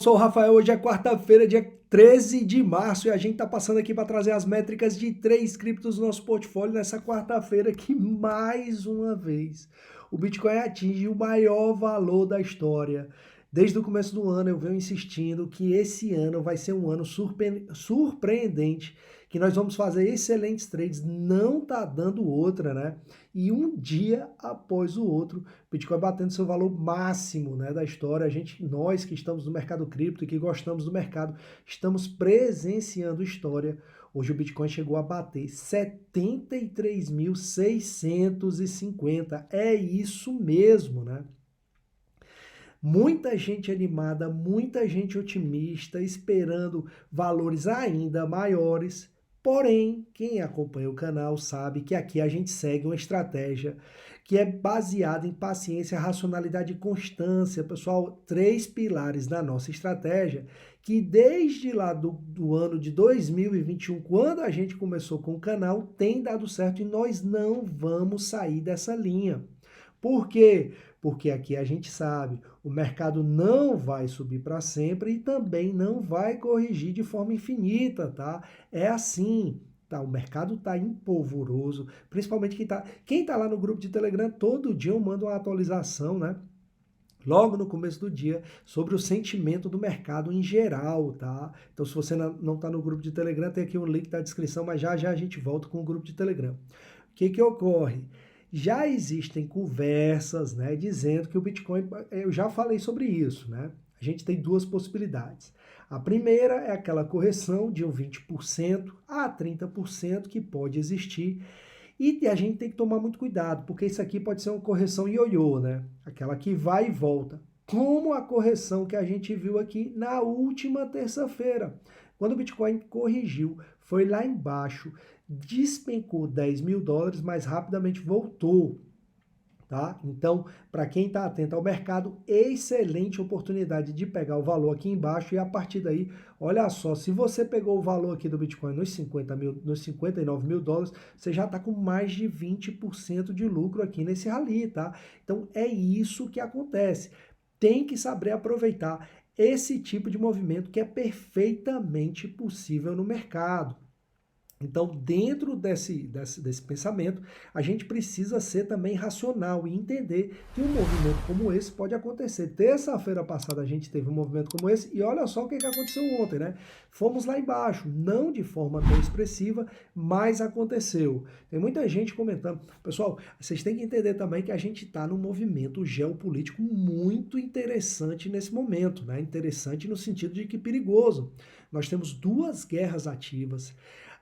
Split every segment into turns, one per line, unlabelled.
sou o Rafael, hoje é quarta-feira, dia 13 de março, e a gente está passando aqui para trazer as métricas de 3 criptos do nosso portfólio nessa quarta-feira que, mais uma vez, o Bitcoin atinge o maior valor da história. Desde o começo do ano eu venho insistindo que esse ano vai ser um ano surpreendente, que nós vamos fazer excelentes trades, não tá dando outra, né? E um dia após o outro, o Bitcoin batendo seu valor máximo, né, da história. Nós que estamos no mercado cripto e que gostamos do mercado, estamos presenciando história. Hoje o Bitcoin chegou a bater 73.650. É isso mesmo, né? Muita gente animada, muita gente otimista, esperando valores ainda maiores. Porém, quem acompanha o canal sabe que aqui a gente segue uma estratégia que é baseada em paciência, racionalidade e constância. Pessoal, 3 pilares da nossa estratégia que desde lá do ano de 2021, quando a gente começou com o canal, tem dado certo e nós não vamos sair dessa linha. Por quê? Porque aqui a gente sabe, o mercado não vai subir para sempre e também não vai corrigir de forma infinita, tá? É assim, tá? O mercado tá empolvoroso, principalmente quem tá lá no grupo de Telegram, todo dia eu mando uma atualização, né? Logo no começo do dia, sobre o sentimento do mercado em geral, tá? Então, se você não está no grupo de Telegram, tem aqui um link na descrição, mas já já a gente volta com o grupo de Telegram. O que ocorre? Já existem conversas, né, dizendo que o Bitcoin, eu já falei sobre isso, né? A gente tem duas possibilidades. A primeira é aquela correção de um 20% a 30% que pode existir. E a gente tem que tomar muito cuidado, porque isso aqui pode ser uma correção ioiô, né? Aquela que vai e volta. Como a correção que a gente viu aqui na última terça-feira. Quando o Bitcoin corrigiu, foi lá embaixo, despencou $10.000, mas rapidamente voltou. Tá? Então, para quem está atento ao mercado, excelente oportunidade de pegar o valor aqui embaixo e a partir daí, olha só, se você pegou o valor aqui do Bitcoin nos $59.000, você já está com mais de 20% de lucro aqui nesse rally, tá? Então, é isso que acontece. Tem que saber aproveitar esse tipo de movimento que é perfeitamente possível no mercado. Então, dentro desse pensamento, a gente precisa ser também racional e entender que um movimento como esse pode acontecer. Terça-feira passada a gente teve um movimento como esse e olha só o que aconteceu ontem, né? Fomos lá embaixo, não de forma tão expressiva, mas aconteceu. Tem muita gente comentando. Pessoal, vocês têm que entender também que a gente está num movimento geopolítico muito interessante nesse momento, né? Interessante no sentido de que perigoso. Nós temos duas guerras ativas.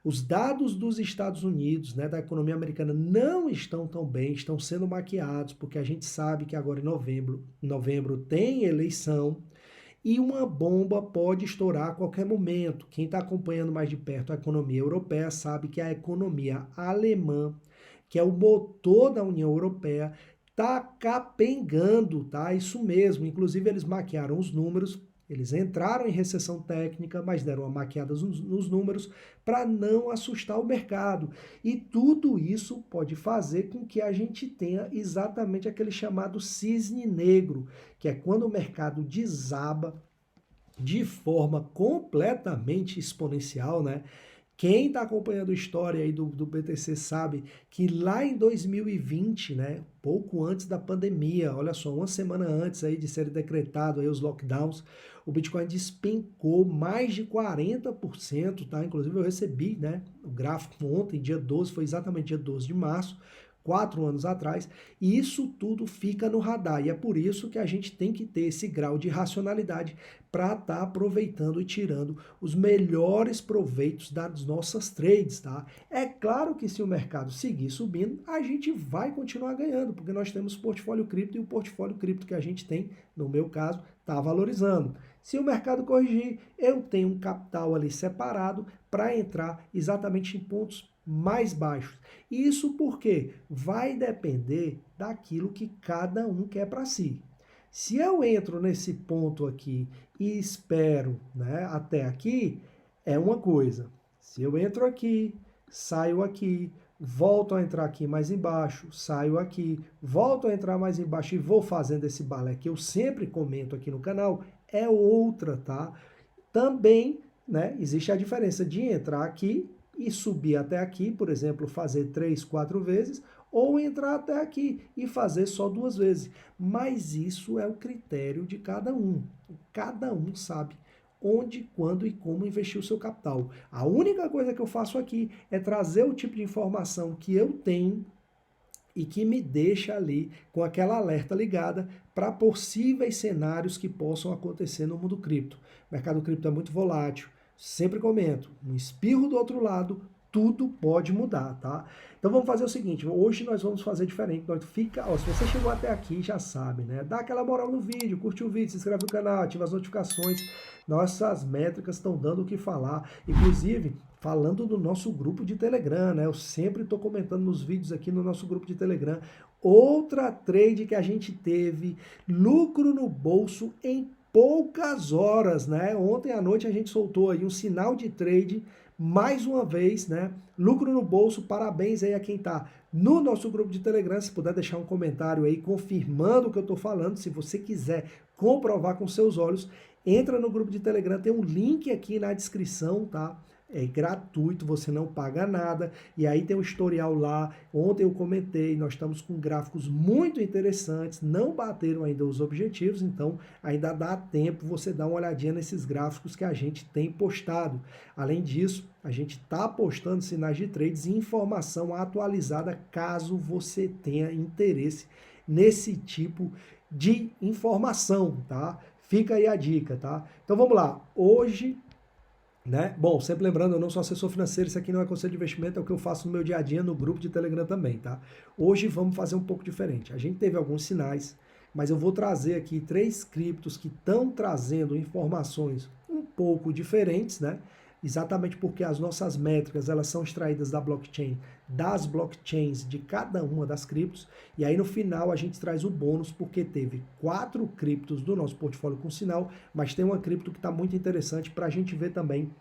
Os dados dos Estados Unidos, né, da economia americana, não estão tão bem, estão sendo maquiados, porque a gente sabe que agora em novembro tem eleição e uma bomba pode estourar a qualquer momento. Quem está acompanhando mais de perto a economia europeia sabe que a economia alemã, que é o motor da União Europeia, está capengando, tá? Isso mesmo. Inclusive, eles maquiaram os números. Eles entraram em recessão técnica, mas deram uma maquiada nos números para não assustar o mercado. E tudo isso pode fazer com que a gente tenha exatamente aquele chamado cisne negro, que é quando o mercado desaba de forma completamente exponencial, né? Quem está acompanhando a história aí do BTC sabe que lá em 2020, né, pouco antes da pandemia, olha só, uma semana antes aí de serem decretados aí os lockdowns, o Bitcoin despencou mais de 40%, tá? Inclusive eu recebi, né, o gráfico ontem, dia 12, foi exatamente dia 12 de março, 4 anos atrás, e isso tudo fica no radar. E é por isso que a gente tem que ter esse grau de racionalidade para estar aproveitando e tirando os melhores proveitos das nossas trades, tá? É claro que se o mercado seguir subindo, a gente vai continuar ganhando, porque nós temos portfólio cripto e o portfólio cripto que a gente tem, no meu caso, está valorizando. Se o mercado corrigir, eu tenho um capital ali separado para entrar exatamente em pontos mais baixos. Isso porque vai depender daquilo que cada um quer para si. Se eu entro nesse ponto aqui e espero, né, até aqui, é uma coisa. Se eu entro aqui, saio aqui, volto a entrar aqui mais embaixo, saio aqui, volto a entrar mais embaixo e vou fazendo esse balé que eu sempre comento aqui no canal, é outra, tá? Também, né, existe a diferença de entrar aqui e subir até aqui, por exemplo, fazer 3, 4 vezes, ou entrar até aqui e fazer só 2 vezes. Mas isso é o critério de cada um. Cada um sabe onde, quando e como investir o seu capital. A única coisa que eu faço aqui é trazer o tipo de informação que eu tenho e que me deixa ali com aquela alerta ligada para possíveis cenários que possam acontecer no mundo cripto. O mercado cripto é muito volátil, sempre comento, um espirro do outro lado, tudo pode mudar, tá? Então vamos fazer o seguinte, hoje nós vamos fazer diferente. Se você chegou até aqui, já sabe, né? Dá aquela moral no vídeo, curte o vídeo, se inscreve no canal, ativa as notificações. Nossas métricas estão dando o que falar. Inclusive, falando do nosso grupo de Telegram, né? Eu sempre estou comentando nos vídeos aqui no nosso grupo de Telegram. Outra trade que a gente teve, lucro no bolso em poucas horas, né? Ontem à noite a gente soltou aí um sinal de trade, mais uma vez, né? Lucro no bolso, parabéns aí a quem tá no nosso grupo de Telegram. Se puder deixar um comentário aí confirmando o que eu tô falando, se você quiser comprovar com seus olhos, entra no grupo de Telegram, tem um link aqui na descrição, tá? É gratuito, você não paga nada. E aí tem um historial lá. Ontem eu comentei, nós estamos com gráficos muito interessantes, não bateram ainda os objetivos, então ainda dá tempo você dar uma olhadinha nesses gráficos que a gente tem postado. Além disso, a gente está postando sinais de trades e informação atualizada caso você tenha interesse nesse tipo de informação, tá? Fica aí a dica, tá? Então vamos lá. Hoje, né? Bom, sempre lembrando, eu não sou assessor financeiro, isso aqui não é conselho de investimento, é o que eu faço no meu dia a dia no grupo de Telegram também, tá? Hoje vamos fazer um pouco diferente. A gente teve alguns sinais, mas eu vou trazer aqui 3 criptos que estão trazendo informações um pouco diferentes, né? Exatamente porque as nossas métricas, elas são extraídas da blockchain, das blockchains de cada uma das criptos, e aí no final a gente traz o bônus, porque teve 4 criptos do nosso portfólio com sinal, mas tem uma cripto que está muito interessante para a gente ver também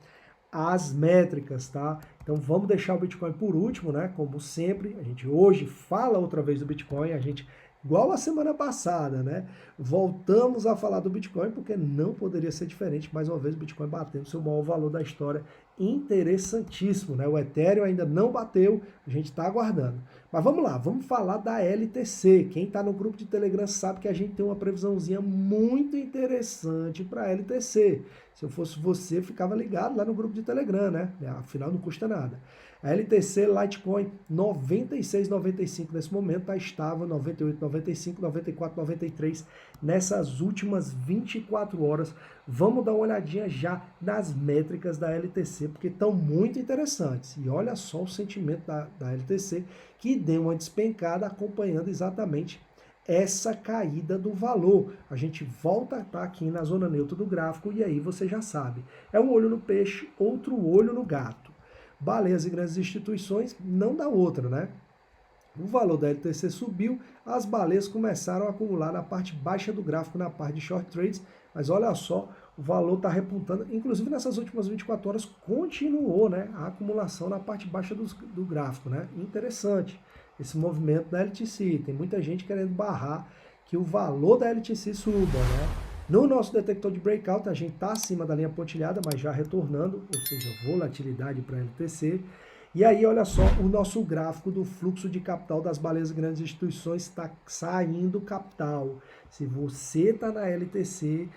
as métricas, tá? Então vamos deixar o Bitcoin por último, né? Como sempre, a gente hoje fala outra vez do Bitcoin, a gente igual a semana passada, né? Voltamos a falar do Bitcoin porque não poderia ser diferente. Mais uma vez, o Bitcoin batendo seu maior valor da história. Interessantíssimo, né? O Ethereum ainda não bateu, a gente está aguardando. Mas vamos lá, vamos falar da LTC. Quem está no grupo de Telegram sabe que a gente tem uma previsãozinha muito interessante para a LTC. Se eu fosse você, ficava ligado lá no grupo de Telegram, né? Afinal, não custa nada. A LTC Litecoin 96,95 nesse momento, está estável 98,95, 94,93 nessas últimas 24 horas. Vamos dar uma olhadinha já nas métricas da LTC, porque estão muito interessantes. E olha só o sentimento da LTC, que deu uma despencada acompanhando exatamente essa caída do valor. A gente volta a estar aqui na zona neutra do gráfico e aí você já sabe. É um olho no peixe, outro olho no gato. Baleias e grandes instituições não dá outra, né? O valor da LTC subiu, as baleias começaram a acumular na parte baixa do gráfico, na parte de short trades, mas olha só, o valor está repuntando, inclusive nessas últimas 24 horas continuou, né, a acumulação na parte baixa do gráfico, né? Interessante esse movimento da LTC, tem muita gente querendo barrar que o valor da LTC suba, né? No nosso detector de breakout, a gente está acima da linha pontilhada, mas já retornando, ou seja, volatilidade para a LTC. E aí, olha só, o nosso gráfico do fluxo de capital das baleias e grandes instituições está saindo capital. Se você está na LTC,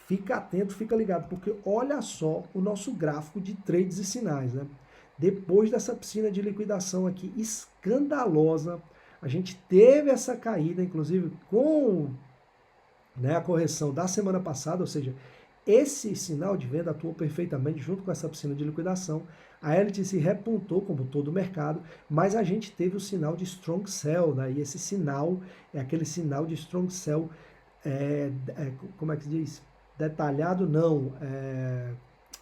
fica atento, fica ligado, porque olha só o nosso gráfico de trades e sinais, né? Depois dessa piscina de liquidação aqui escandalosa, a gente teve essa caída, inclusive com, né, a correção da semana passada, ou seja, esse sinal de venda atuou perfeitamente junto com essa piscina de liquidação. A LTC repuntou, como todo o mercado, mas a gente teve o sinal de strong sell, né? E esse sinal é aquele sinal de strong sell, como é que se diz? Detalhado não,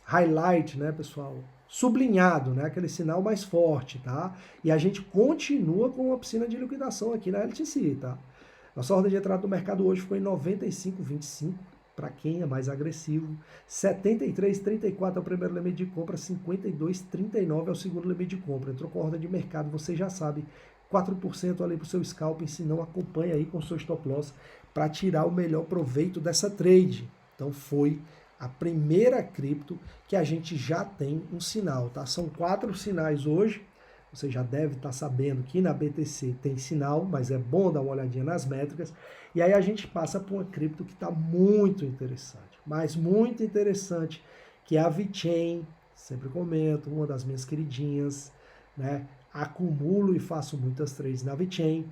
highlight, né, pessoal? Sublinhado, né? Aquele sinal mais forte, tá? E a gente continua com uma piscina de liquidação aqui na LTC, tá? Nossa ordem de entrada do mercado hoje foi em 95,25, para quem é mais agressivo. 73,34 é o primeiro limite de compra, 52,39 é o segundo limite de compra. Entrou com a ordem de mercado, você já sabe, 4% ali para o seu scalping, se não acompanha aí com o seu stop loss para tirar o melhor proveito dessa trade. Então foi a primeira cripto que a gente já tem um sinal, tá? São 4 sinais hoje. Você já deve estar sabendo que na BTC tem sinal, mas é bom dar uma olhadinha nas métricas. E aí a gente passa por uma cripto que está muito interessante, mas muito interessante, que é a VeChain. Sempre comento, uma das minhas queridinhas, né? Acumulo e faço muitas trades na VeChain,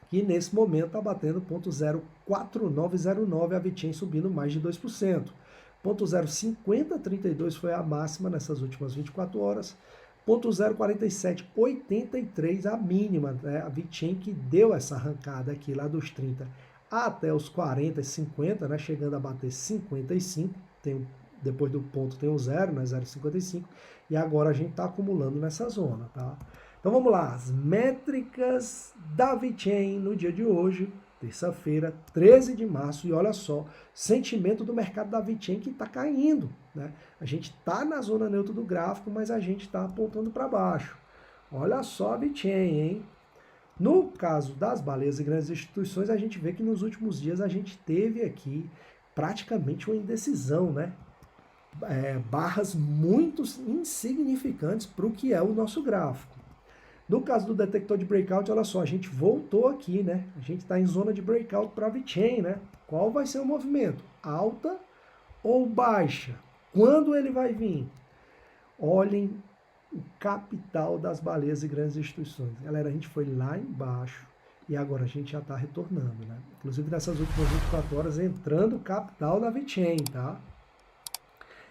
que nesse momento está batendo 0,4909, a VeChain subindo mais de 2%. 0,5032 foi a máxima nessas últimas 24 horas. 0,4783 a mínima, né? A VeChain que deu essa arrancada aqui lá dos 30 até os 40 e 50, né? Chegando a bater 55, depois do ponto tem o 0, né? 0,55, e agora a gente está acumulando nessa zona, tá? Então vamos lá, as métricas da VeChain no dia de hoje, terça-feira, 13 de março, e olha só, sentimento do mercado da VeChain que está caindo, né? A gente está na zona neutra do gráfico, mas a gente está apontando para baixo. Olha só a VeChain, hein? No caso das baleias e grandes instituições, a gente vê que nos últimos dias a gente teve aqui praticamente uma indecisão, né? Barras muito insignificantes para o que é o nosso gráfico. No caso do detector de breakout, olha só, a gente voltou aqui, né? A gente está em zona de breakout para a VeChain, né? Qual vai ser o movimento? Alta ou baixa? Quando ele vai vir? Olhem o capital das baleias e grandes instituições. Galera, a gente foi lá embaixo e agora a gente já está retornando, né? Inclusive nessas últimas 24 horas entrando o capital da VeChain, tá?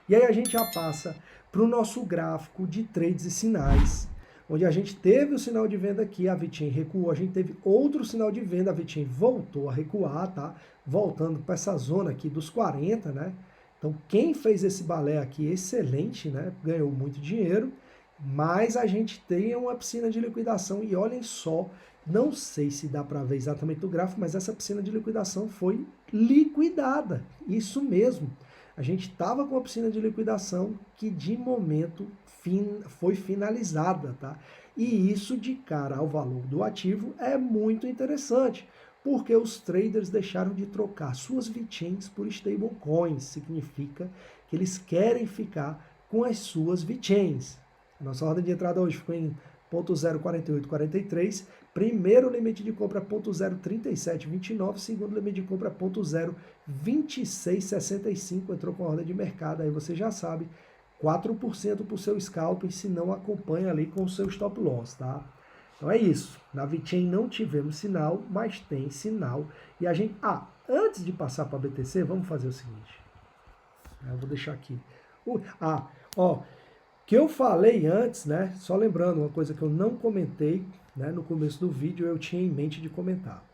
E aí a gente já passa para o nosso gráfico de trades e sinais, onde a gente teve o sinal de venda aqui, a VeChain recuou, a gente teve outro sinal de venda, a VeChain voltou a recuar, tá? Voltando para essa zona aqui dos 40, né? Então quem fez esse balé aqui, excelente, né? Ganhou muito dinheiro, mas a gente tem uma piscina de liquidação e olhem só, não sei se dá para ver exatamente o gráfico, mas essa piscina de liquidação foi liquidada, isso mesmo. A gente estava com a piscina de liquidação que de momento foi finalizada, tá? E isso de cara ao valor do ativo é muito interessante, porque os traders deixaram de trocar suas VeChains por stablecoins, significa que eles querem ficar com as suas VeChains. A nossa ordem de entrada hoje ficou em 0,4843, primeiro limite de compra 0,3729, segundo limite de compra 0,2665, entrou com a ordem de mercado, aí você já sabe, 4% para o seu scalping, se não acompanha ali com o seu stop loss, tá? Então é isso, na VeChain não tivemos sinal, mas tem sinal, e a gente, antes de passar para a BTC, vamos fazer o seguinte, eu vou deixar aqui, que eu falei antes, né, só lembrando, uma coisa que eu não comentei, né, no começo do vídeo, eu tinha em mente de comentar.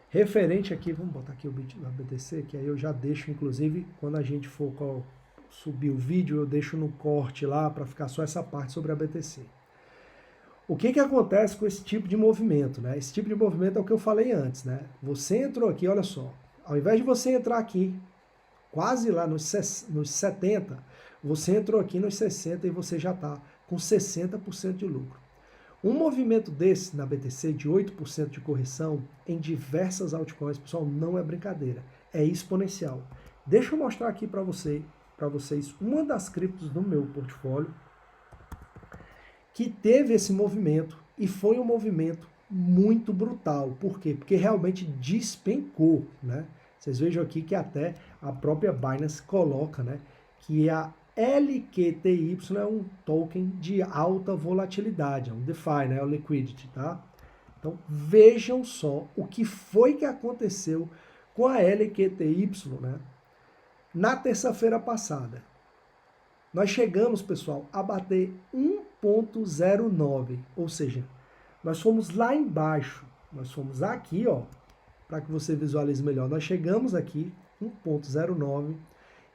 Referente aqui, vamos botar aqui o BTC, que aí eu já deixo, inclusive, quando a gente for subir o vídeo, eu deixo no corte lá, para ficar só essa parte sobre a BTC. O que acontece com esse tipo de movimento, né? Esse tipo de movimento é o que eu falei antes, né? Você entrou aqui, olha só, ao invés de você entrar aqui, quase lá nos 70, você entrou aqui nos 60 e você já está com 60% de lucro. Um movimento desse na BTC de 8% de correção em diversas altcoins, pessoal, não é brincadeira, é exponencial. Deixa eu mostrar aqui para vocês uma das criptos do meu portfólio que teve esse movimento e foi um movimento muito brutal. Por quê? Porque realmente despencou, né? Vocês vejam aqui que até a própria Binance coloca, né, que a LQTY é um token de alta volatilidade, é um DeFi, né, é o liquidity, tá? Então vejam só o que foi que aconteceu com a LQTY, né, na terça-feira passada. Nós chegamos, pessoal, a bater 1,09, ou seja, nós fomos lá embaixo, nós fomos aqui, ó, para que você visualize melhor, nós chegamos aqui, 1,09,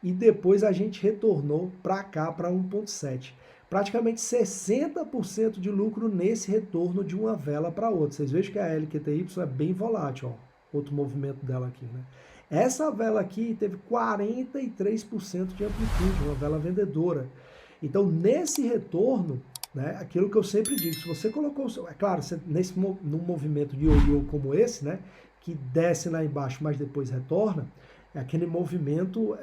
e depois a gente retornou para cá, para 1,7. Praticamente 60% de lucro nesse retorno de uma vela para outra. Vocês vejam que a LQTY é bem volátil, ó, outro movimento dela aqui, né? Essa vela aqui teve 43% de amplitude, uma vela vendedora. Então, nesse retorno, né? Aquilo que eu sempre digo, se você colocou, é claro, num movimento de ioiô como esse, né? Que desce lá embaixo, mas depois retorna, é aquele movimento,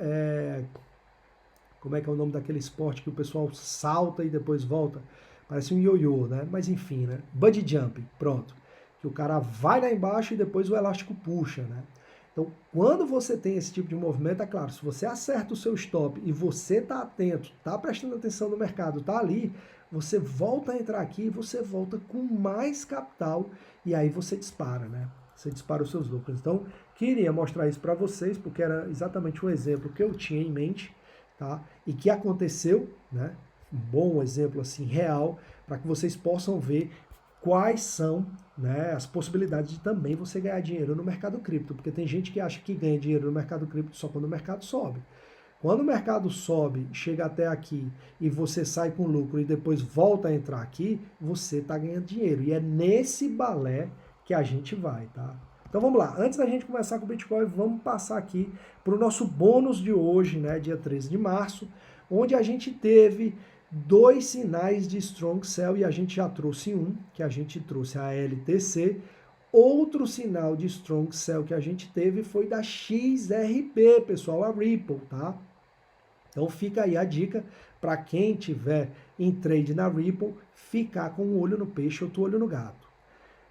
como é que é o nome daquele esporte que o pessoal salta e depois volta? Parece um ioiô, né? Mas enfim, né? Bungee jumping, pronto. Que o cara vai lá embaixo e depois o elástico puxa, né? Então, quando você tem esse tipo de movimento, é claro, se você acerta o seu stop e você está atento, está prestando atenção no mercado, está ali, você volta a entrar aqui e você volta com mais capital e aí você dispara, né? Você dispara os seus lucros. Então, queria mostrar isso para vocês, porque era exatamente um exemplo que eu tinha em mente, tá? E que aconteceu, né? Um bom exemplo assim real, para que vocês possam ver quais são, né, as possibilidades de também você ganhar dinheiro no mercado cripto, porque tem gente que acha que ganha dinheiro no mercado cripto só quando o mercado sobe. Quando o mercado sobe, chega até aqui e você sai com lucro e depois volta a entrar aqui, você está ganhando dinheiro. E é nesse balé que a gente vai, tá? Então vamos lá, antes da gente começar com o Bitcoin, vamos passar aqui para o nosso bônus de hoje, né, dia 13 de março, onde a gente teve dois sinais de strong sell e a gente já trouxe um, que a gente trouxe a LTC. Outro sinal de strong sell que a gente teve foi da XRP, pessoal, a Ripple, tá? Então fica aí a dica para quem tiver em trade na Ripple, ficar com um olho no peixe ou outro olho no gato.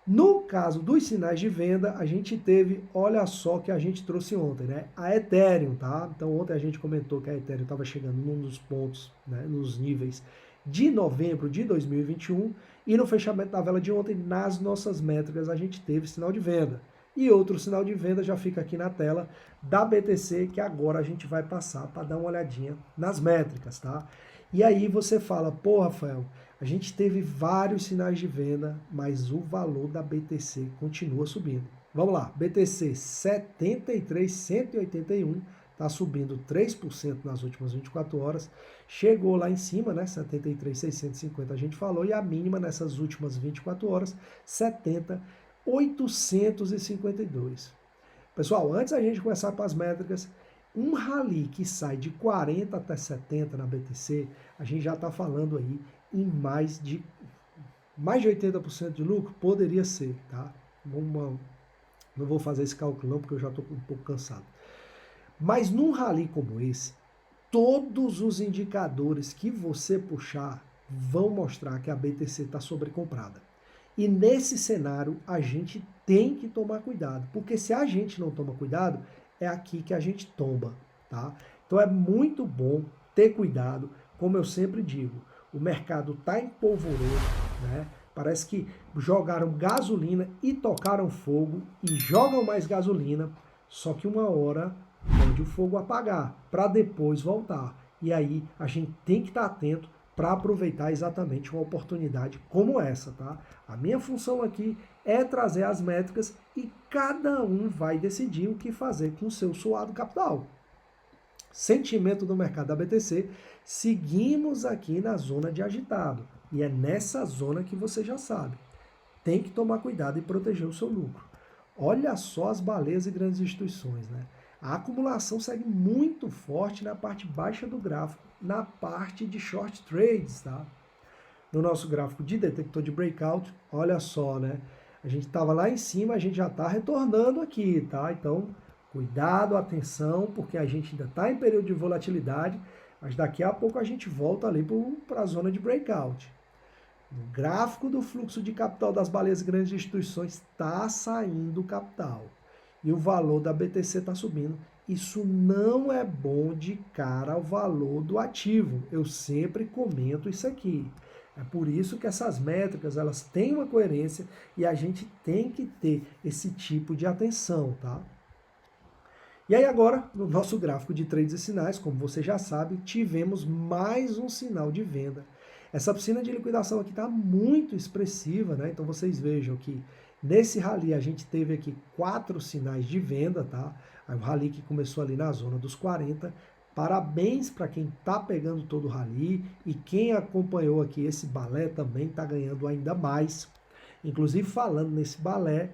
No caso dos sinais de venda, a gente teve, olha só que a gente trouxe ontem, né? A Ethereum, tá? Então ontem a gente comentou que a Ethereum estava chegando num dos pontos, né, nos níveis de novembro de 2021 e no fechamento da vela de ontem, nas nossas métricas, a gente teve sinal de venda. E outro sinal de venda já fica aqui na tela da BTC, que agora a gente vai passar para dar uma olhadinha nas métricas, tá? E aí você fala, pô, Rafael, a gente teve vários sinais de venda, mas o valor da BTC continua subindo. Vamos lá, BTC 73,181, está subindo 3% nas últimas 24 horas. Chegou lá em cima, né, 73,650 a gente falou, e a mínima nessas últimas 24 horas, 70,852. Pessoal, antes a gente começar para as métricas, um rally que sai de 40 até 70 na BTC, a gente já está falando aí em mais de 80% de lucro, poderia ser, tá? Não vou fazer esse cálculo não, porque eu já estou um pouco cansado. Mas num rally como esse, todos os indicadores que você puxar vão mostrar que a BTC está sobrecomprada. E nesse cenário, a gente tem que tomar cuidado, porque se a gente não toma cuidado, é aqui que a gente tomba, tá? Então é muito bom ter cuidado, como eu sempre digo, o mercado está em polvoroso, né? Parece que jogaram gasolina e tocaram fogo e jogam mais gasolina, só que uma hora pode o fogo apagar para depois voltar. E aí a gente tem que estar atento para aproveitar exatamente uma oportunidade como essa, tá? A minha função aqui é trazer as métricas e cada um vai decidir o que fazer com o seu suado capital. Sentimento do mercado da BTC, seguimos aqui na zona de agitado. E é nessa zona que você já sabe. Tem que tomar cuidado e proteger o seu lucro. Olha só as baleias e grandes instituições, né? A acumulação segue muito forte na parte baixa do gráfico, na parte de short trades, tá? No nosso gráfico de detector de breakout, olha só, né? A gente estava lá em cima, a gente já está retornando aqui, tá? Então, cuidado, atenção, porque a gente ainda está em período de volatilidade, mas daqui a pouco a gente volta ali para a zona de breakout. No gráfico do fluxo de capital das baleias e grandes instituições está saindo capital. E o valor da BTC está subindo. Isso não é bom de cara ao valor do ativo. Eu sempre comento isso aqui. É por isso que essas métricas, elas têm uma coerência e a gente tem que ter esse tipo de atenção, tá? E aí agora, no nosso gráfico de trades e sinais, como você já sabe, tivemos mais um sinal de venda. Essa piscina de liquidação aqui está muito expressiva, né? Então vocês vejam que nesse rally a gente teve aqui 4 sinais de venda, tá? Aí o rally que começou ali na zona dos 40. Parabéns para quem está pegando todo o rally e quem acompanhou aqui esse balé também está ganhando ainda mais. Inclusive falando nesse balé,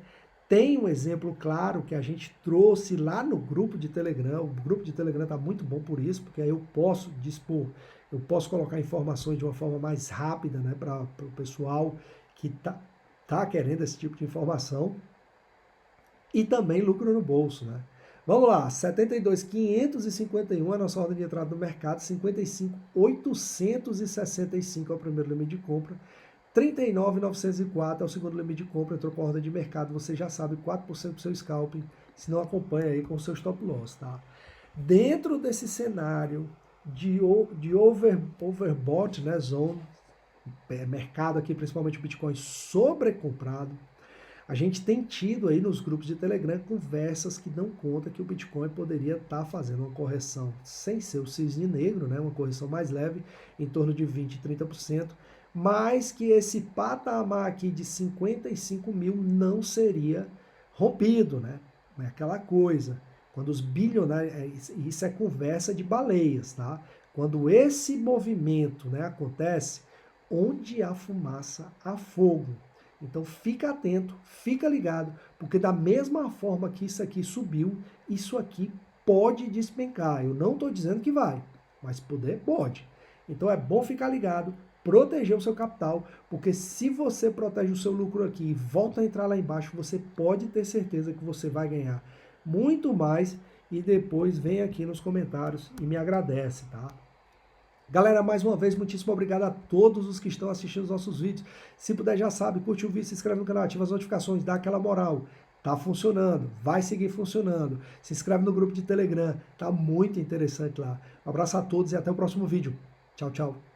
tem um exemplo claro que a gente trouxe lá no grupo de Telegram. O grupo de Telegram está muito bom por isso, porque aí eu posso dispor Eu posso colocar informações de uma forma mais rápida, né, para o pessoal que tá querendo esse tipo de informação. E também lucro no bolso, né? Vamos lá, 72.551 é a nossa ordem de entrada no mercado, 55.865 é o primeiro limite de compra, 39.904 é o segundo limite de compra, entrou com a ordem de mercado, você já sabe, 4% do seu scalping, se não acompanha aí com o seu stop loss, tá? Dentro desse cenário de overbought, né, zone, mercado aqui, principalmente o Bitcoin sobrecomprado, a gente tem tido aí nos grupos de Telegram conversas que dão conta que o Bitcoin poderia estar fazendo uma correção sem ser o cisne negro, né, uma correção mais leve, em torno de 20%, 30%, mas que esse patamar aqui de 55 mil não seria rompido, né? Não é aquela coisa. Quando os bilionários, isso é conversa de baleias, tá? Quando esse movimento, né, acontece, onde há fumaça, há fogo. Então fica atento, fica ligado, porque da mesma forma que isso aqui subiu, isso aqui pode despencar. Eu não estou dizendo que vai, mas poder pode. Então é bom ficar ligado, proteger o seu capital, porque se você protege o seu lucro aqui e volta a entrar lá embaixo, você pode ter certeza que você vai ganhar muito mais e depois vem aqui nos comentários e me agradece, tá? Galera, mais uma vez, muitíssimo obrigado a todos os que estão assistindo os nossos vídeos. Se puder, já sabe, curte o vídeo, se inscreve no canal, ativa as notificações, dá aquela moral. Tá funcionando, vai seguir funcionando. Se inscreve no grupo de Telegram, tá muito interessante lá. Um abraço a todos e até o próximo vídeo. Tchau, tchau.